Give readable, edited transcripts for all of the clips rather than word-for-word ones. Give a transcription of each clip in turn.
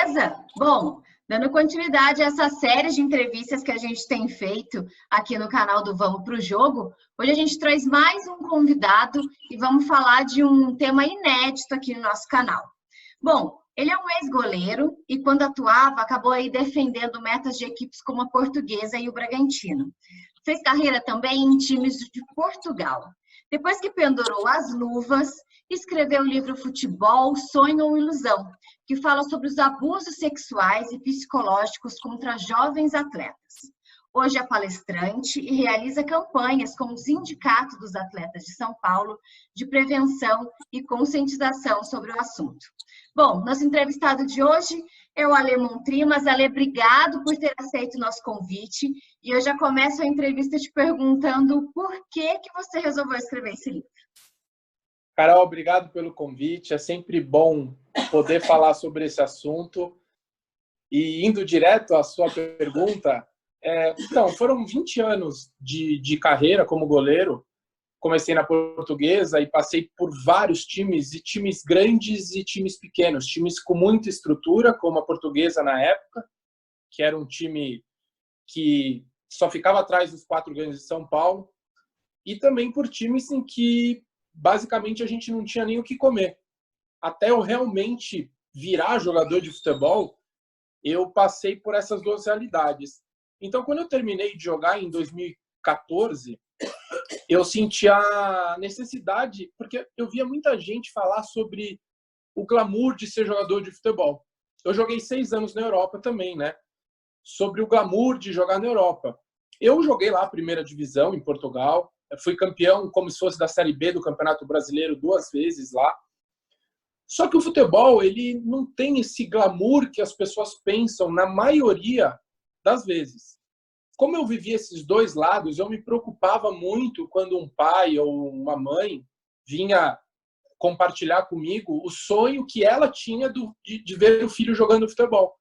Beleza? Bom, dando continuidade a essa série de entrevistas que a gente tem feito aqui no canal do Vamos Pro Jogo, hoje a gente traz mais um convidado e vamos falar de um tema inédito aqui no nosso canal. Bom, ele é um ex-goleiro e quando atuava, acabou aí defendendo metas de equipes como a Portuguesa e o Bragantino. Fez carreira também em times de Portugal. Depois que pendurou as luvas, escreveu o livro Futebol, Sonho ou Ilusão, que fala sobre os abusos sexuais e psicológicos contra jovens atletas. Hoje é palestrante e realiza campanhas com o Sindicato dos Atletas de São Paulo de prevenção e conscientização sobre o assunto. Bom, nosso entrevistado de hoje é o Ale Montrimas. Ale, obrigado por ter aceito o nosso convite. E eu já começo a entrevista te perguntando por que você resolveu escrever esse livro. Carol, obrigado pelo convite. É sempre bom poder falar sobre esse assunto. E indo direto à sua pergunta, foram 20 anos de carreira como goleiro. Comecei na Portuguesa e passei por vários times, e times grandes e times pequenos. Times com muita estrutura, como a Portuguesa na época, que era um time que só ficava atrás dos 4 grandes de São Paulo. E também por times em que, basicamente, a gente não tinha nem o que comer. Até eu realmente virar jogador de futebol, eu passei por essas duas realidades. Então, quando eu terminei de jogar em 2014, eu senti a necessidade, porque eu via muita gente falar sobre o glamour de ser jogador de futebol. Eu joguei 6 anos na Europa também, né? Sobre o glamour de jogar na Europa. Eu joguei lá a primeira divisão em Portugal, fui campeão como se fosse da Série B do Campeonato Brasileiro 2 vezes lá. Só que o futebol, ele não tem esse glamour que as pessoas pensam na maioria das vezes. Como eu vivia esses dois lados, eu me preocupava muito quando um pai ou uma mãe vinha compartilhar comigo o sonho que ela tinha de ver o filho jogando futebol.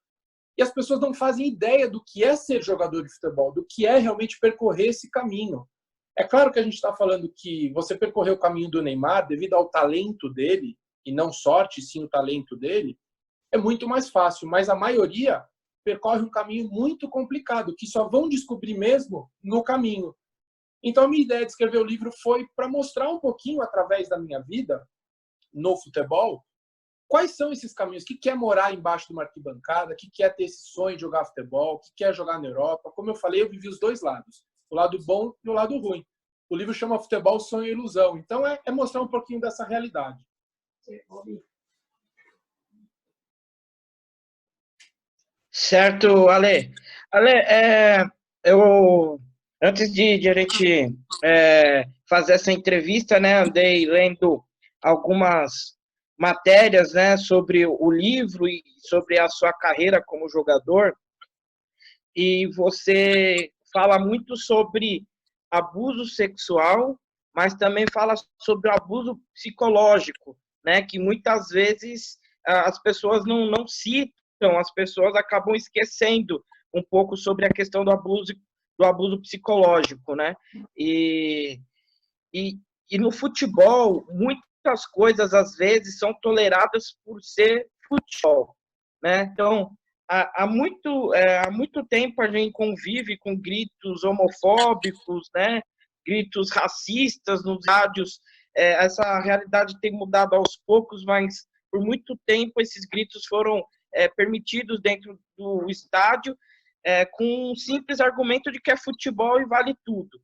E as pessoas não fazem ideia do que é ser jogador de futebol, do que é realmente percorrer esse caminho. É claro que a gente está falando que você percorreu o caminho do Neymar devido ao talento dele, e não sorte, sim o talento dele, é muito mais fácil, mas a maioria percorre um caminho muito complicado, que só vão descobrir mesmo no caminho. Então, a minha ideia de escrever o livro foi para mostrar um pouquinho, através da minha vida no futebol, quais são esses caminhos, o que é morar embaixo de uma arquibancada, o que é ter esse sonho de jogar futebol, o que é jogar na Europa. Como eu falei, eu vivi os dois lados, o lado bom e o lado ruim. O livro chama Futebol, Sonho e Ilusão. Então, é mostrar um pouquinho dessa realidade. Certo, Ale. Ale, antes de a gente fazer essa entrevista, né, andei lendo algumas matérias, né, sobre o livro e sobre a sua carreira como jogador, e você fala muito sobre abuso sexual, mas também fala sobre o abuso psicológico, né, que muitas vezes as pessoas não citam, as pessoas acabam esquecendo um pouco sobre a questão do abuso psicológico, né? E no futebol, muitas coisas, às vezes, são toleradas por ser futebol, né? Então, há muito tempo a gente convive com gritos homofóbicos, né? Gritos racistas nos rádios. Essa realidade tem mudado aos poucos, mas por muito tempo esses gritos foram permitidos dentro do estádio, com um simples argumento de que é futebol e vale tudo.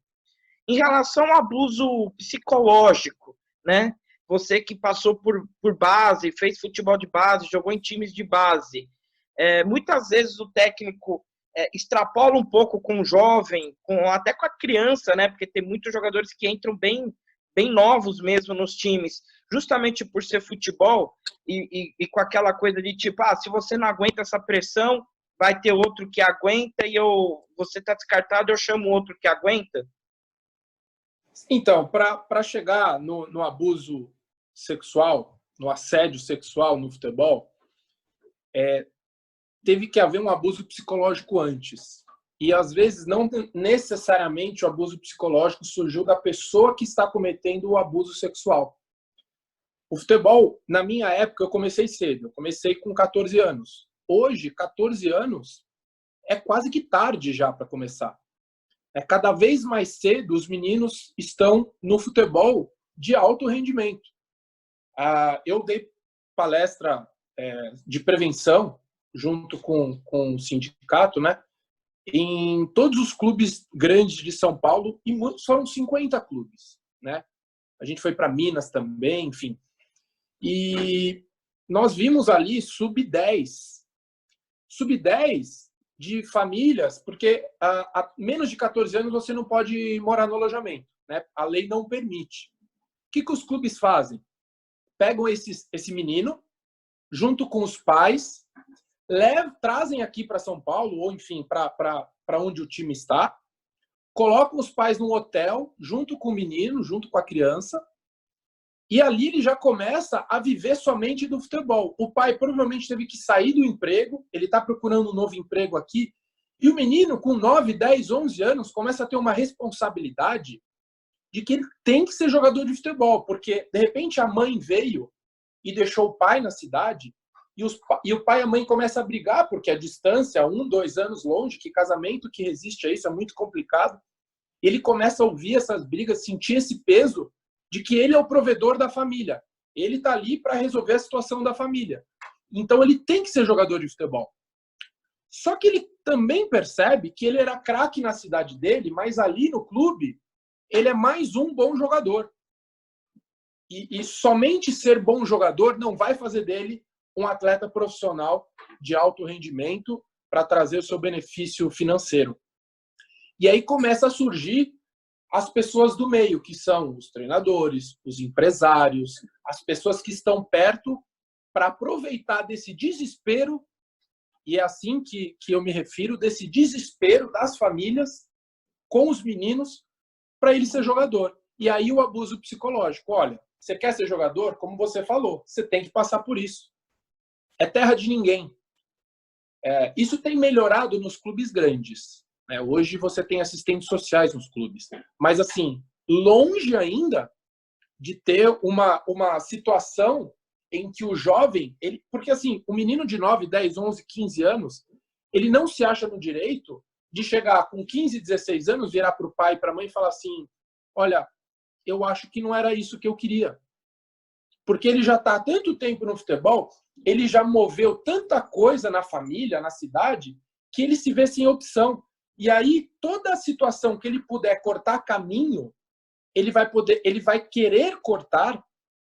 Em relação ao abuso psicológico, né? Você que passou por base, fez futebol de base, jogou em times de base, muitas vezes o técnico extrapola um pouco com o jovem, até com a criança, né? Porque tem muitos jogadores que entram bem novos mesmo nos times, justamente por ser futebol e com aquela coisa de tipo, se você não aguenta essa pressão, vai ter outro que aguenta e você está descartado, eu chamo outro que aguenta. Então, para chegar no abuso sexual, no assédio sexual no futebol, teve que haver um abuso psicológico antes. E, às vezes, não necessariamente o abuso psicológico surgiu da pessoa que está cometendo o abuso sexual. O futebol, na minha época, eu comecei cedo. Eu comecei com 14 anos. hoje, 14 anos, é quase que tarde já para começar. Cada vez mais cedo os meninos estão no futebol de alto rendimento. Eu dei palestra de prevenção junto com o sindicato, né, em todos os clubes grandes de São Paulo, e muitos foram 50 clubes, né? A gente foi para Minas também, enfim. E nós vimos ali sub-10 de famílias, porque a menos de 14 anos você não pode morar no alojamento, né? A lei não permite. O que os clubes fazem? Pegam esse menino, junto com os pais, trazem aqui para São Paulo, ou enfim, para onde o time está, colocam os pais num hotel, junto com o menino, junto com a criança, e ali ele já começa a viver somente do futebol. O pai provavelmente teve que sair do emprego, ele está procurando um novo emprego aqui, e o menino, com 9, 10, 11 anos, começa a ter uma responsabilidade de que ele tem que ser jogador de futebol, porque, de repente, a mãe veio e deixou o pai na cidade, e o pai e a mãe começam a brigar, porque a distância, 1, 2 anos longe, que casamento que resiste a isso é muito complicado. Ele começa a ouvir essas brigas, sentir esse peso de que ele é o provedor da família. Ele está ali para resolver a situação da família. Então ele tem que ser jogador de futebol. Só que ele também percebe que ele era craque na cidade dele, mas ali no clube ele é mais um bom jogador. E somente ser bom jogador não vai fazer dele um atleta profissional de alto rendimento para trazer o seu benefício financeiro. E aí começa a surgir as pessoas do meio, que são os treinadores, os empresários, as pessoas que estão perto para aproveitar desse desespero, e é assim que eu me refiro, desse desespero das famílias com os meninos para ele ser jogador. E aí o abuso psicológico. Olha, você quer ser jogador? Como você falou, você tem que passar por isso. É terra de ninguém. Isso tem melhorado nos clubes grandes. Hoje você tem assistentes sociais nos clubes. Mas, assim, longe ainda de ter uma situação em que o jovem... porque, assim, o menino de 9, 10, 11, 15 anos, ele não se acha no direito de chegar com 15, 16 anos, virar para o pai e para a mãe e falar assim, olha, eu acho que não era isso que eu queria. Porque ele já está há tanto tempo no futebol, ele já moveu tanta coisa na família, na cidade, que ele se vê sem opção. E aí, toda a situação que ele puder cortar caminho, ele vai querer cortar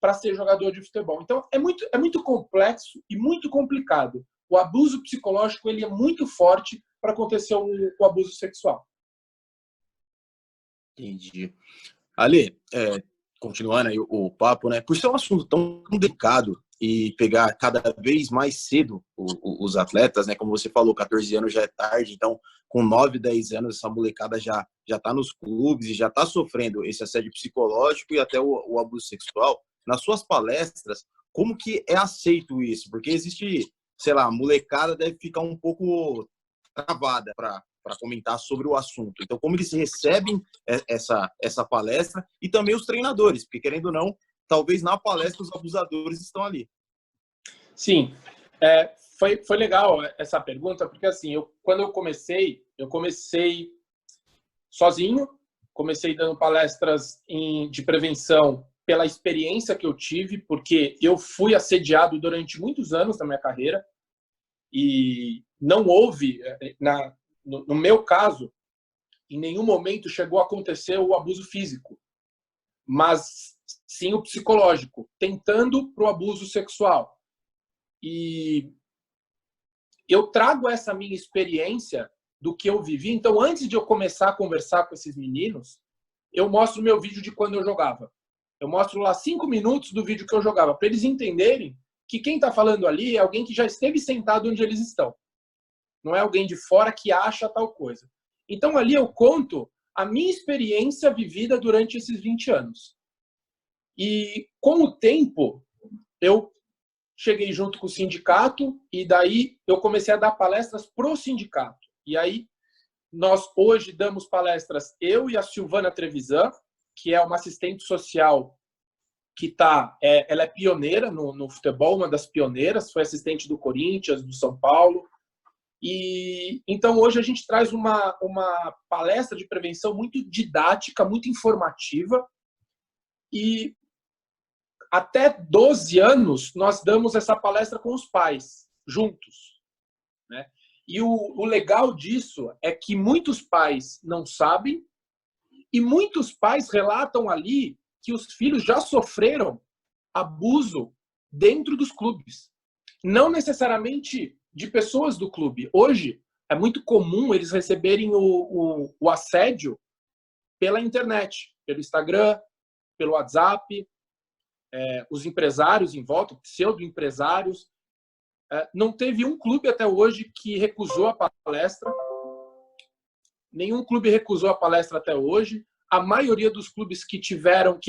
para ser jogador de futebol. Então, é muito complexo e muito complicado. O abuso psicológico ele é muito forte para acontecer o abuso sexual. Entendi. Ale, continuando aí o papo, né? Por ser um assunto tão delicado e pegar cada vez mais cedo os atletas, né? Como você falou, 14 anos já é tarde, então com 9, 10 anos essa molecada já está nos clubes e já está sofrendo esse assédio psicológico e até o abuso sexual. Nas suas palestras, como que é aceito isso? Porque existe, sei lá, a molecada deve ficar um pouco travada para comentar sobre o assunto. Então, como eles recebem essa palestra e também os treinadores, porque querendo ou não, talvez na palestra os abusadores estão ali. Sim, foi legal essa pergunta, porque assim, quando eu comecei sozinho, comecei dando palestras de prevenção pela experiência que eu tive, porque eu fui assediado durante muitos anos na minha carreira e não houve, no meu caso, em nenhum momento chegou a acontecer o abuso físico, mas sim o psicológico, tentando para o abuso sexual. E eu trago essa minha experiência do que eu vivi. Então, antes de eu começar a conversar com esses meninos, eu mostro o meu vídeo de quando eu jogava. Eu mostro lá 5 minutos do vídeo que eu jogava, para eles entenderem que quem está falando ali é alguém que já esteve sentado onde eles estão. Não é alguém de fora que acha tal coisa. Então, ali eu conto a minha experiência vivida durante esses 20 anos. E, com o tempo, eu cheguei junto com o sindicato e daí eu comecei a dar palestras pro sindicato. E aí, nós hoje damos palestras, eu e a Silvana Trevisan, que é uma assistente social ela é pioneira no futebol, uma das pioneiras, foi assistente do Corinthians, do São Paulo. E então hoje a gente traz uma palestra de prevenção muito didática, muito informativa. E até 12 anos nós damos essa palestra com os pais, juntos, né? E o legal disso é que muitos pais não sabem e muitos pais relatam ali que os filhos já sofreram abuso dentro dos clubes. Não necessariamente de pessoas do clube. Hoje é muito comum eles receberem o assédio pela internet, pelo Instagram, pelo WhatsApp, os empresários em volta, pseudo-empresários. Não teve um clube até hoje que recusou a palestra. Nenhum clube recusou a palestra até hoje. A maioria dos clubes que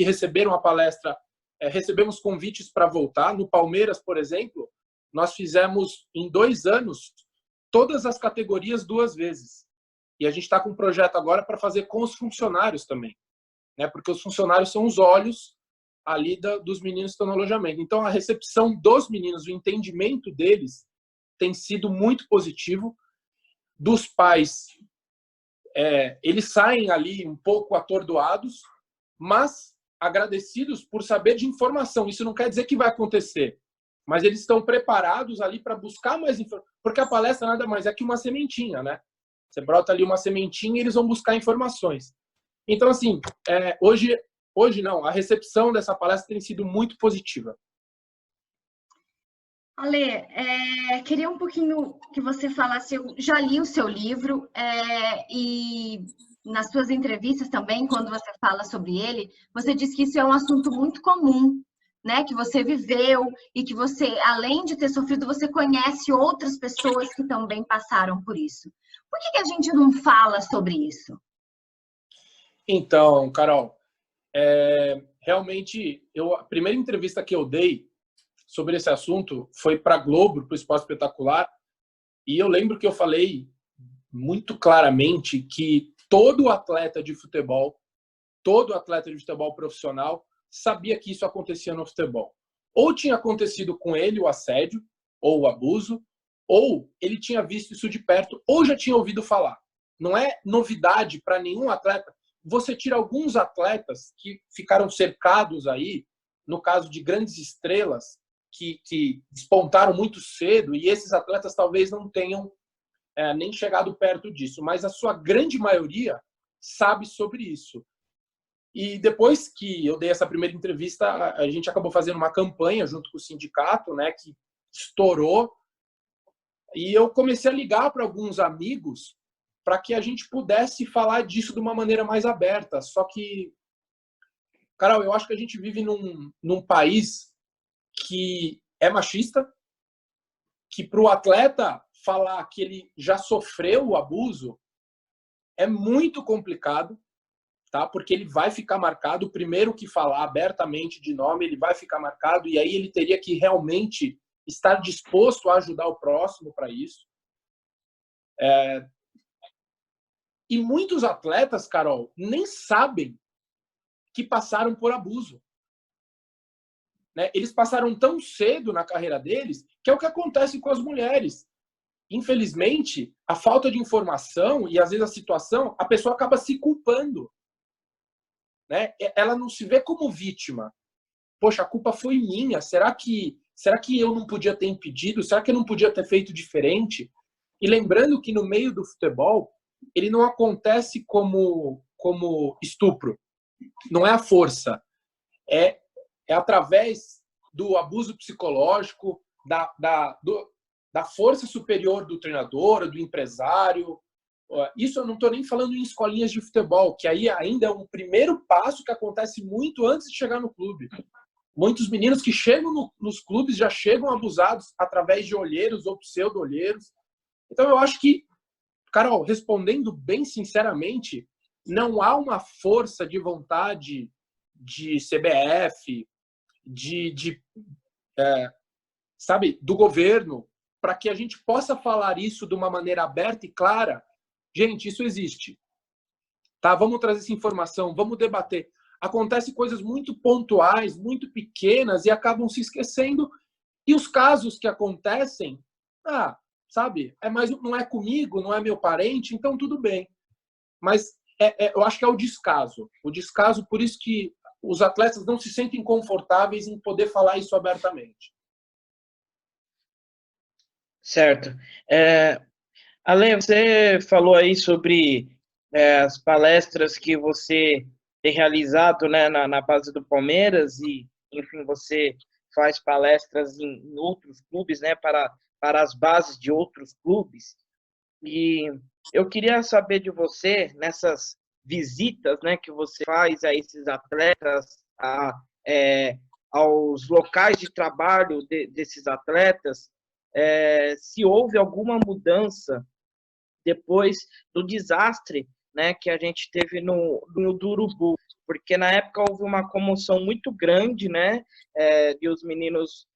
receberam a palestra, recebemos convites para voltar. No Palmeiras, por exemplo, nós fizemos em 2 anos todas as categorias 2 vezes. E a gente está com um projeto agora para fazer com os funcionários também, né? Porque os funcionários são os olhos ali dos meninos que estão no alojamento. Então, a recepção dos meninos, o entendimento deles tem sido muito positivo. Dos pais, eles saem ali um pouco atordoados, mas agradecidos por saber de informação. Isso não quer dizer que vai acontecer, mas eles estão preparados ali para buscar mais informação, porque a palestra nada mais é que uma sementinha, né? Você brota ali uma sementinha e eles vão buscar informações. Então, assim, hoje não, a recepção dessa palestra tem sido muito positiva. Ale, queria um pouquinho que você falasse, eu já li o seu livro e nas suas entrevistas também, quando você fala sobre ele, você diz que isso é um assunto muito comum, né? Que você viveu e que você, além de ter sofrido, você conhece outras pessoas que também passaram por isso. Por que a gente não fala sobre isso? Então, Carol, realmente, a primeira entrevista que eu dei sobre esse assunto foi para a Globo, para o Esporte Espetacular, e eu lembro que eu falei muito claramente que todo atleta de futebol profissional sabia que isso acontecia no futebol. Ou tinha acontecido com ele o assédio, ou o abuso, ou ele tinha visto isso de perto, ou já tinha ouvido falar. Não é novidade para nenhum atleta. Você tira alguns atletas que ficaram cercados aí, no caso de grandes estrelas, que despontaram muito cedo, e esses atletas talvez não tenham nem chegado perto disso, mas a sua grande maioria sabe sobre isso. E depois que eu dei essa primeira entrevista, a gente acabou fazendo uma campanha junto com o sindicato, né, que estourou, e eu comecei a ligar para alguns amigos para que a gente pudesse falar disso de uma maneira mais aberta. Só que, Carol, eu acho que a gente vive num país que é machista, que para o atleta falar que ele já sofreu o abuso é muito complicado, tá? Porque ele vai ficar marcado, o primeiro que falar abertamente de nome, ele vai ficar marcado, e aí ele teria que realmente estar disposto a ajudar o próximo para isso. E muitos atletas, Carol, nem sabem que passaram por abuso. Né? Eles passaram tão cedo na carreira deles, que é o que acontece com as mulheres. Infelizmente, a falta de informação e, às vezes, a situação, a pessoa acaba se culpando. Né? Ela não se vê como vítima. Poxa, a culpa foi minha. Será que eu não podia ter impedido? Será que eu não podia ter feito diferente? E lembrando que no meio do futebol, ele não acontece como estupro. Não é a força. É através do abuso psicológico, da força superior do treinador, do empresário. Isso eu não estou nem falando em escolinhas de futebol, que aí ainda é um primeiro passo que acontece muito antes de chegar no clube. Muitos meninos que chegam nos clubes já chegam abusados através de olheiros ou pseudo-olheiros. Então eu acho que, Carol, respondendo bem sinceramente, não há uma força de vontade de CBF, sabe, do governo, para que a gente possa falar isso de uma maneira aberta e clara. Gente, isso existe. Tá? Vamos trazer essa informação, vamos debater. acontecem coisas muito pontuais, muito pequenas e acabam se esquecendo. E os casos que acontecem, sabe, não é comigo, não é meu parente, então tudo bem. Mas eu acho que é o descaso. O descaso, por isso que os atletas não se sentem confortáveis em poder falar isso abertamente. Certo. Ale, você falou aí sobre as palestras que você tem realizado, né, na base do Palmeiras e, enfim, você faz palestras em outros clubes, né, para as bases de outros clubes. E eu queria saber de você, nessas visitas, né, que você faz a esses atletas, aos locais de trabalho desses atletas, se houve alguma mudança depois do desastre, né, que a gente teve no do Urubu, porque na época houve uma comoção muito grande, né, de os meninos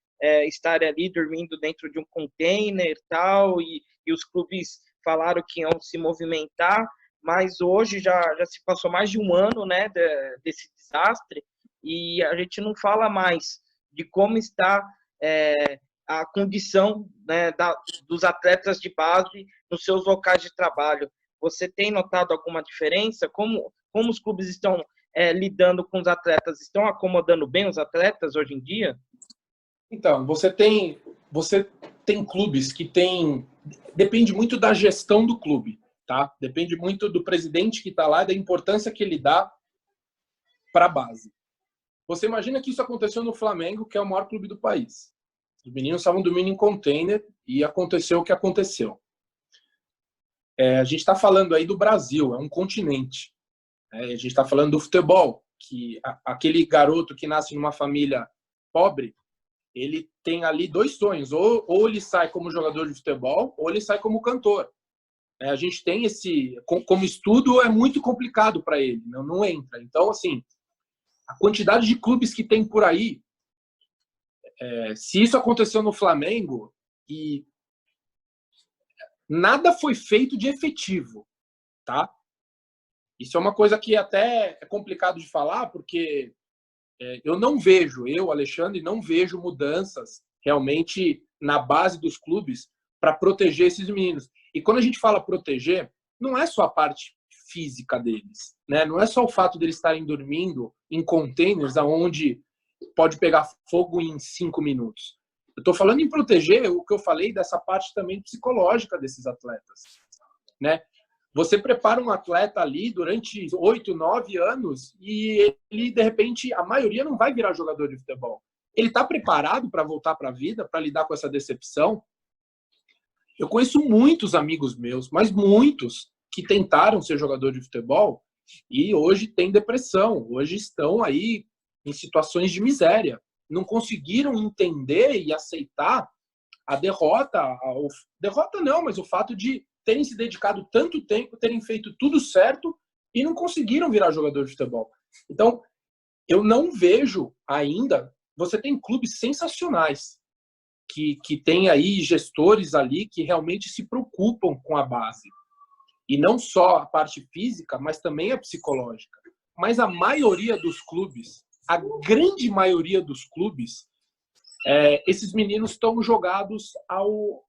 estarem ali dormindo dentro de um container e tal, e os clubes falaram que iam se movimentar, mas hoje já se passou mais de um ano, né, desse desastre, e a gente não fala mais de como está a condição, né, dos atletas de base nos seus locais de trabalho. Você tem notado alguma diferença? Como os clubes estão lidando com os atletas? Estão acomodando bem os atletas hoje em dia? Então, você tem clubes que têm... Depende muito da gestão do clube, tá? Depende muito do presidente que está lá e da importância que ele dá para a base. Você imagina que isso aconteceu no Flamengo, que é o maior clube do país. Os meninos estavam dormindo em container e aconteceu o que aconteceu. A gente está falando aí do Brasil, é um continente. A gente está falando do futebol, que aquele garoto que nasce numa família pobre, ele tem ali dois sonhos, ou ele sai como jogador de futebol, ou ele sai como cantor. A gente tem como estudo é muito complicado para ele, não entra. Então, assim, a quantidade de clubes que tem por aí, se isso aconteceu no Flamengo, e nada foi feito de efetivo, tá? Isso é uma coisa que até é complicado de falar, porque eu, Alexandre, não vejo mudanças realmente na base dos clubes para proteger esses meninos. E quando a gente fala proteger, não é só a parte física deles, né? Não é só o fato deles estarem dormindo em containers onde pode pegar fogo em 5 minutos. Eu estou falando em proteger o que eu falei dessa parte também psicológica desses atletas, né? Você prepara um atleta ali durante 8, 9 anos e ele, de repente, a maioria não vai virar jogador de futebol. Ele está preparado para voltar para a vida, para lidar com essa decepção? Eu conheço muitos amigos meus, mas muitos, que tentaram ser jogador de futebol e hoje têm depressão, hoje estão aí em situações de miséria. Não conseguiram entender e aceitar a derrota. Derrota não, mas o fato de terem se dedicado tanto tempo, terem feito tudo certo e não conseguiram virar jogador de futebol. Então, eu não vejo ainda... Você tem clubes sensacionais que tem aí gestores ali que realmente se preocupam com a base. E não só a parte física, mas também a psicológica. Mas a maioria dos clubes, a grande maioria dos clubes, esses meninos estão jogados ao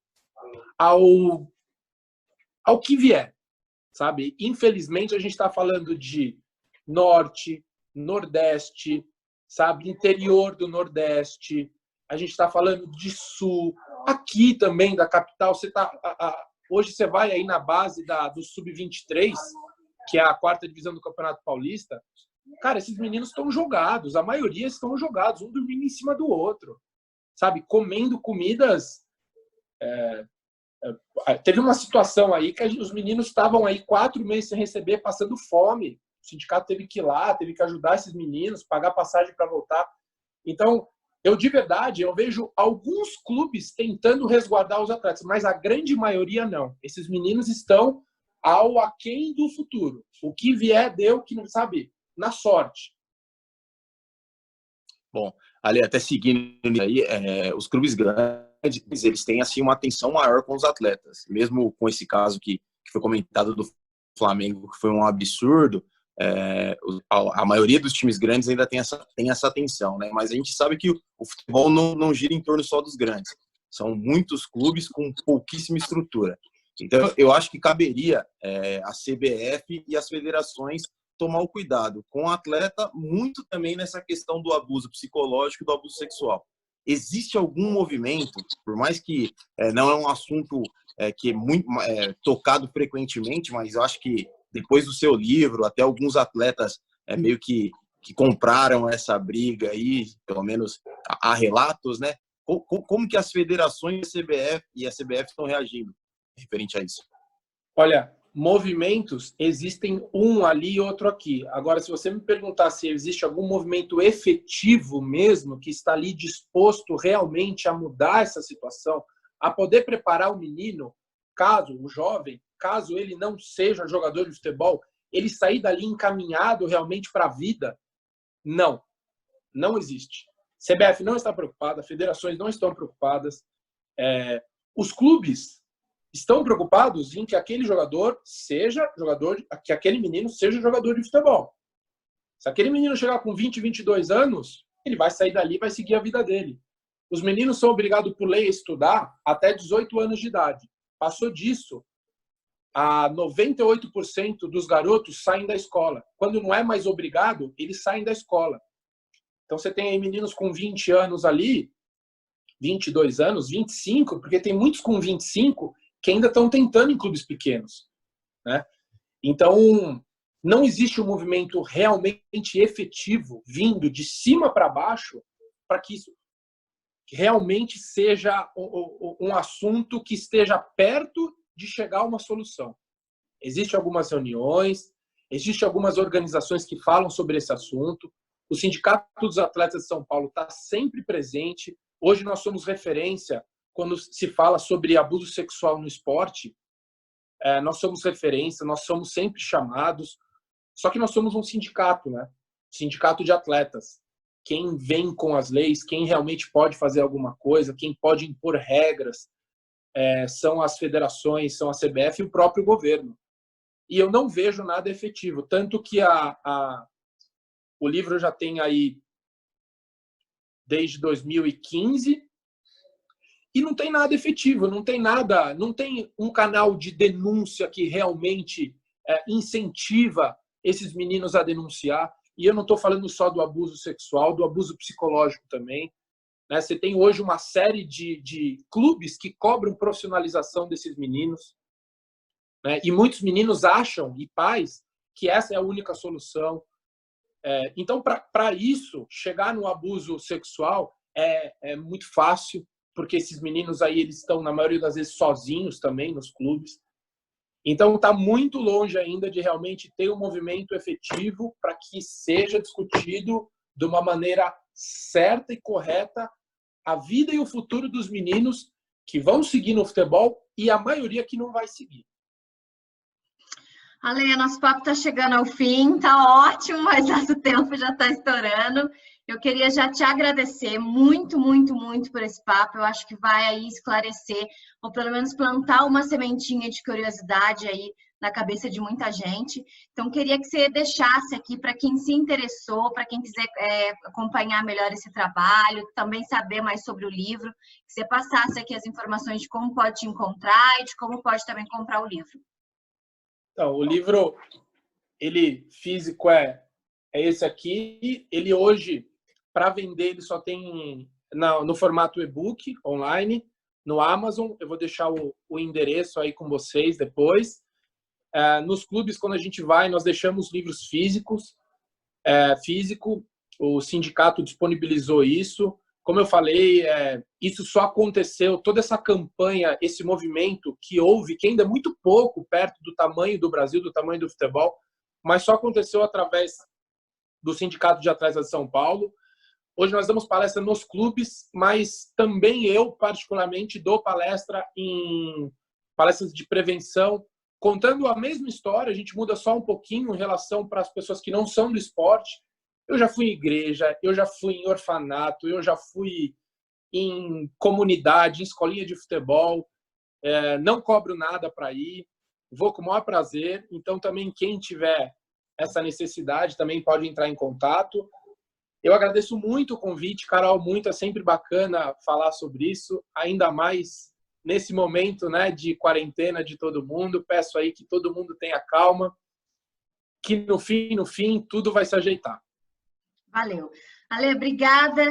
que vier, sabe? Infelizmente, a gente está falando de norte, nordeste, sabe? Interior do nordeste, a gente está falando de sul, aqui também da capital. Hoje você vai aí na base do Sub-23, que é a 4ª divisão do Campeonato Paulista. Cara, esses meninos estão jogados, a maioria estão jogados, um dormindo em cima do outro, sabe? Comendo comidas... Teve uma situação aí que os meninos estavam aí 4 meses sem receber, passando fome. O sindicato teve que ir lá, teve que ajudar esses meninos, pagar passagem para voltar. Então, de verdade, eu vejo alguns clubes tentando resguardar os atletas, mas a grande maioria não. Esses meninos estão ao aquém do futuro. O que vier, deu, que não sabe, na sorte. Bom, ali até seguindo aí, os clubes grandes, eles têm assim uma atenção maior com os atletas. Mesmo com esse caso que foi comentado do Flamengo, que foi um absurdo, a maioria dos times grandes ainda tem essa atenção, né? Mas a gente sabe que o futebol não gira em torno só dos grandes. São muitos clubes com pouquíssima estrutura. Então, eu acho que caberia a CBF e as federações tomar o cuidado com o atleta, muito também nessa questão do abuso psicológico e do abuso sexual. Existe algum movimento, por mais que não é um assunto que é muito tocado frequentemente, mas eu acho que depois do seu livro, até alguns atletas meio que compraram essa briga aí, pelo menos há relatos, né? Como que as federações e a CBF estão reagindo referente a isso? Olha, movimentos existem um ali e outro aqui. Agora, se você me perguntar se existe algum movimento efetivo mesmo que está ali disposto realmente a mudar essa situação, a poder preparar o menino, o jovem, caso ele não seja jogador de futebol, ele sair dali encaminhado realmente para a vida, não existe. CBF não está preocupada, federações não estão preocupadas, os clubes estão preocupados em que aquele jogador seja jogador, que aquele menino seja jogador de futebol. Se aquele menino chegar com 20, 22 anos, ele vai sair dali e vai seguir a vida dele. Os meninos são obrigados por lei a estudar até 18 anos de idade. Passou disso, 98% dos garotos saem da escola. Quando não é mais obrigado, eles saem da escola. Então você tem aí meninos com 20 anos ali, 22 anos, 25, porque tem muitos com 25 que ainda estão tentando em clubes pequenos, né? Então, não existe um movimento realmente efetivo vindo de cima para baixo para que isso realmente seja um assunto que esteja perto de chegar a uma solução. Existem algumas reuniões, existem algumas organizações que falam sobre esse assunto. O Sindicato dos Atletas de São Paulo está sempre presente. Hoje nós somos referência quando se fala sobre abuso sexual no esporte. Nós somos referência, nós somos sempre chamados. Só que nós somos um sindicato, né? Sindicato de atletas. Quem vem com as leis, quem realmente pode fazer alguma coisa, quem pode impor regras, são as federações, são a CBF e o próprio governo. E eu não vejo nada efetivo. Tanto que o livro já tem aí desde 2015 e não tem nada efetivo, não tem um canal de denúncia que realmente incentiva esses meninos a denunciar. E eu não estou falando só do abuso sexual, do abuso psicológico também, né? Você tem hoje uma série de clubes que cobram profissionalização desses meninos, né? E muitos meninos acham, e pais, que essa é a única solução. Então, para isso, chegar no abuso sexual é muito fácil, porque esses meninos aí eles estão, na maioria das vezes, sozinhos também nos clubes. Então, está muito longe ainda de realmente ter um movimento efetivo para que seja discutido de uma maneira certa e correta a vida e o futuro dos meninos que vão seguir no futebol e a maioria que não vai seguir. Ale, nosso papo está chegando ao fim, está ótimo, mas nosso tempo já está estourando. Eu queria já te agradecer muito, muito, muito por esse papo. Eu acho que vai aí esclarecer, ou pelo menos plantar uma sementinha de curiosidade aí na cabeça de muita gente. Então, queria que você deixasse aqui para quem se interessou, para quem quiser acompanhar melhor esse trabalho, também saber mais sobre o livro, que você passasse aqui as informações de como pode te encontrar e de como pode também comprar o livro. Então, o livro, ele físico é esse aqui. Ele hoje, para vender, ele só tem no formato e-book, online, no Amazon. Eu vou deixar o endereço aí com vocês depois. Nos clubes, quando a gente vai, nós deixamos livros físicos. Físico, o sindicato disponibilizou isso. Como eu falei, isso só aconteceu, toda essa campanha, esse movimento que houve, que ainda é muito pouco perto do tamanho do Brasil, do tamanho do futebol, mas só aconteceu através do Sindicato de Atletas de São Paulo. Hoje nós damos palestra nos clubes, mas também eu, particularmente, dou palestras de prevenção, contando a mesma história. A gente muda só um pouquinho em relação para as pessoas que não são do esporte. Eu já fui em igreja, eu já fui em orfanato, eu já fui em comunidade, em escolinha de futebol. Não cobro nada para ir, vou com o maior prazer. Então, também, quem tiver essa necessidade, também pode entrar em contato. Eu agradeço muito o convite, Carol, muito, é sempre bacana falar sobre isso, ainda mais nesse momento, né, de quarentena de todo mundo. Peço aí que todo mundo tenha calma, que no fim, tudo vai se ajeitar. Valeu. Ale, obrigada.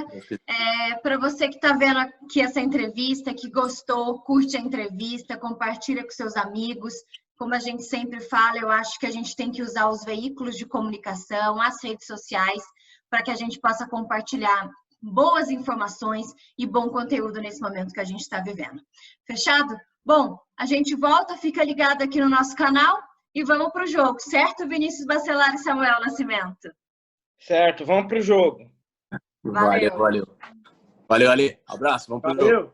Para você que está vendo aqui essa entrevista, que gostou, curte a entrevista, compartilha com seus amigos. Como a gente sempre fala, eu acho que a gente tem que usar os veículos de comunicação, as redes sociais, para que a gente possa compartilhar boas informações e bom conteúdo nesse momento que a gente está vivendo. Fechado? Bom, a gente volta, fica ligado aqui no nosso canal e vamos para o jogo, certo, Vinícius Bacelar e Samuel Nascimento? Certo, vamos para o jogo. Valeu. Valeu, Ale. Abraço, vamos pro jogo. Valeu.